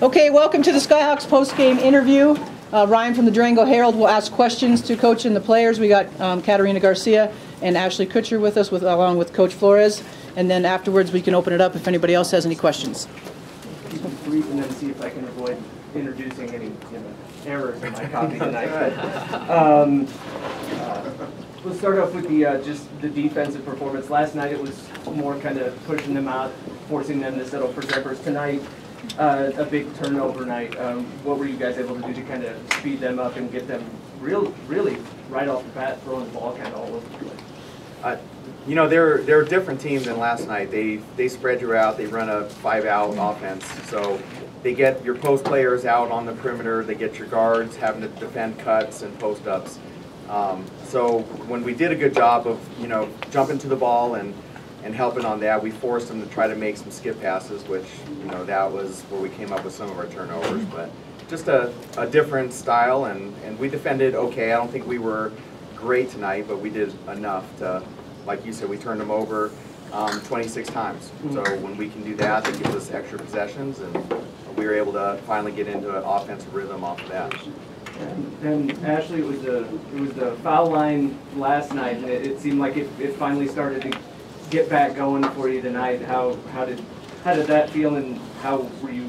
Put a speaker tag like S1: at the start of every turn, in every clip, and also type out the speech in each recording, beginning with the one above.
S1: Okay, welcome to the Skyhawks post-game interview. Ryan from the Durango Herald will ask questions to Coach and the players. We got Katerina Garcia and Ashley Kuchar with us, along with Coach Flores. And then afterwards, we can open it up if anybody else has any questions.
S2: Keep it brief and then see if I can avoid introducing any errors in my copy tonight. We'll start off with the just the defensive performance. Last night it was more kind of pushing them out, forcing them to settle for jumpers. Tonight, a big turnover night. What were you guys able to do to kind of speed them up and get them really right off the bat throwing the ball kind of all over the place?
S3: You know, they're a different team than last night. They spread you out. They run a 5-out offense. So they get your post players out on the perimeter. They get your guards having to defend cuts and post ups. So when we did a good job of jumping to the ball and helping on that, we forced them to try to make some skip passes, which that was where we came up with some of our turnovers. But just a different style, and we defended okay. I don't think we were great tonight, but we did enough to, like you said, we turned them over 26 times. So when we can do that, that gives us extra possessions, and we were able to finally get into an offensive rhythm off of that.
S2: And Ashley, it was the foul line last night, and it seemed like it finally started to get back going for you tonight. How did that feel, and how were you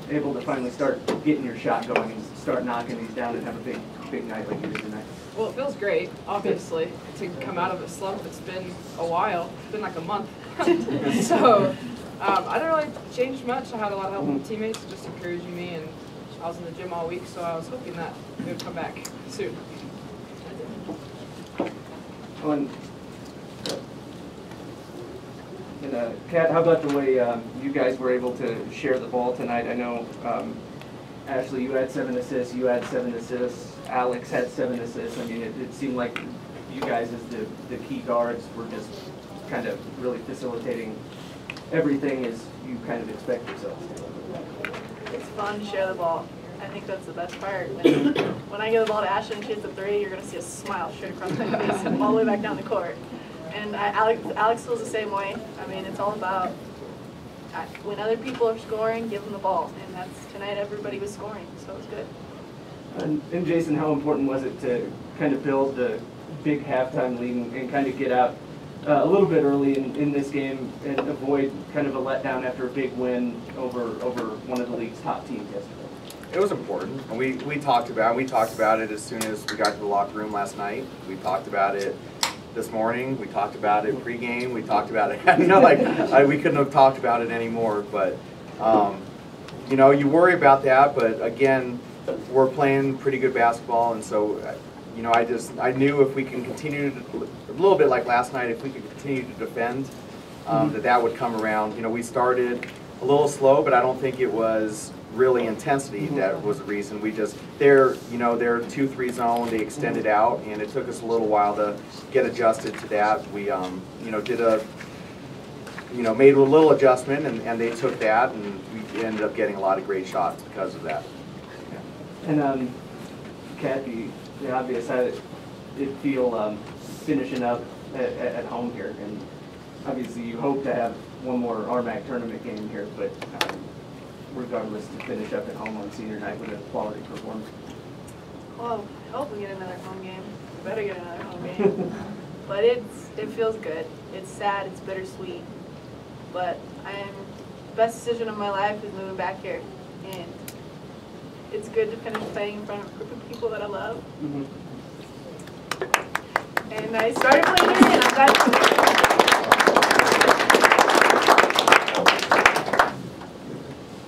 S2: able to finally start getting your shot going and start knocking these down and have a big night like you did tonight?
S4: Well, it feels great, obviously, to come out of a slump. It's been a while. It's been like a month. So I didn't really change much. I had a lot of help from teammates just encouraging me, and I was in the gym all week, so I was hoping that it would come back soon.
S2: Kat, how about the way you guys were able to share the ball tonight? I know, Ashley, you had 7 assists, you had 7 assists, Alex had 7 assists. I mean, it seemed like you guys as the key guards were just kind of really facilitating everything as you kind of expect yourselves to.
S5: It's fun to share the ball. I think that's the best part. When I give the ball to Ashley and she hits a 3, you're going to see a smile straight across my face all the way back down the court. And Alex feels the same way. I mean, it's all about when other people are scoring, give them the ball. And tonight everybody was scoring, so it was good.
S2: And Jason, how important was it to kind of build the big halftime lead and kind of get out a little bit early in this game and avoid kind of a letdown after a big win over one of the league's top teams yesterday?
S3: It was important. And we talked about it as soon as we got to the locker room last night. We talked about it this morning. We talked about it pregame. We talked about it. We couldn't have talked about it anymore. But you worry about that. But again, we're playing pretty good basketball, and so I knew if we can continue to, a little bit like last night, if we could continue to defend, that would come around. We started a little slow, but I don't think it was really intensity that was the reason. We just they're 2-3 zone. They extended out, and it took us a little while to get adjusted to that. We made a little adjustment, and they took that, and we ended up getting a lot of great shots because of that.
S2: And Kat, the obvious, how did it feel finishing up at home here? And obviously you hope to have one more RMAC tournament game here, but regardless, to finish up at home on senior night with a quality performance.
S5: Well, I hope we get another home game. We better get another home game. But it feels good. It's sad, it's bittersweet. But the best decision of my life is moving back here. And it's good to finish playing in front of a group of people that I love. And I started playing here, and I'm glad to be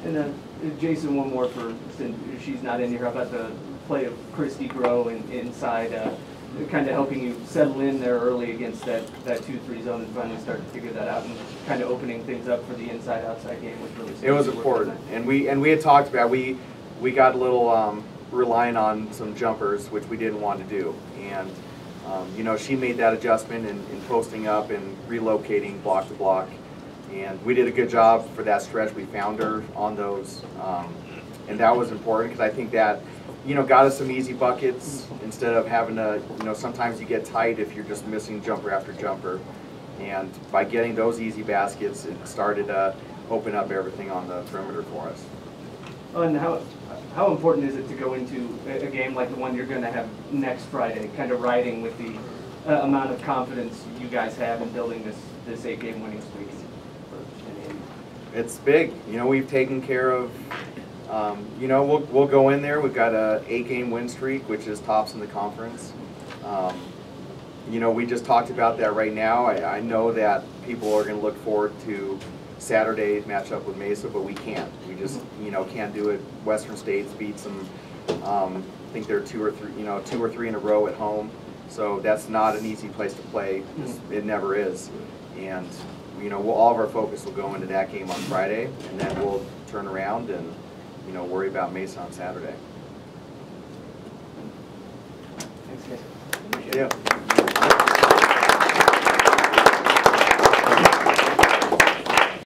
S2: And Jason, one more since she's not in here. How about the play of Christy Grow inside, kind of helping you settle in there early against that 2-3 zone and finally start to figure that out and kind of opening things up for the inside-outside game, which really
S3: it was important. And we had talked about we got a little relying on some jumpers, which we didn't want to do. And she made that adjustment in posting up and relocating block to block. And we did a good job for that stretch. We found her on those, and that was important because I think that, got us some easy buckets instead of having to, sometimes you get tight if you're just missing jumper after jumper. And by getting those easy baskets, it started to open up everything on the perimeter for us.
S2: And how important is it to go into a game like the one you're going to have next Friday, kind of riding with the amount of confidence you guys have in building this 8-game winning streak?
S3: It's big. You know, we've taken care of. You know, we'll go in there. We've got a 8-game win streak, which is tops in the conference. You know, we just talked about that right now. I know that people are going to look forward to Saturday's matchup with Mesa, but we can't. We just, you know, can't do it. Western States beats them. I think they're 2 or 3 in a row at home. So that's not an easy place to play. It never is. And you know, all of our focus will go into that game on Friday, and then we'll turn around and, you know, worry about Mesa on Saturday.
S2: Thanks, guys.
S3: Yeah.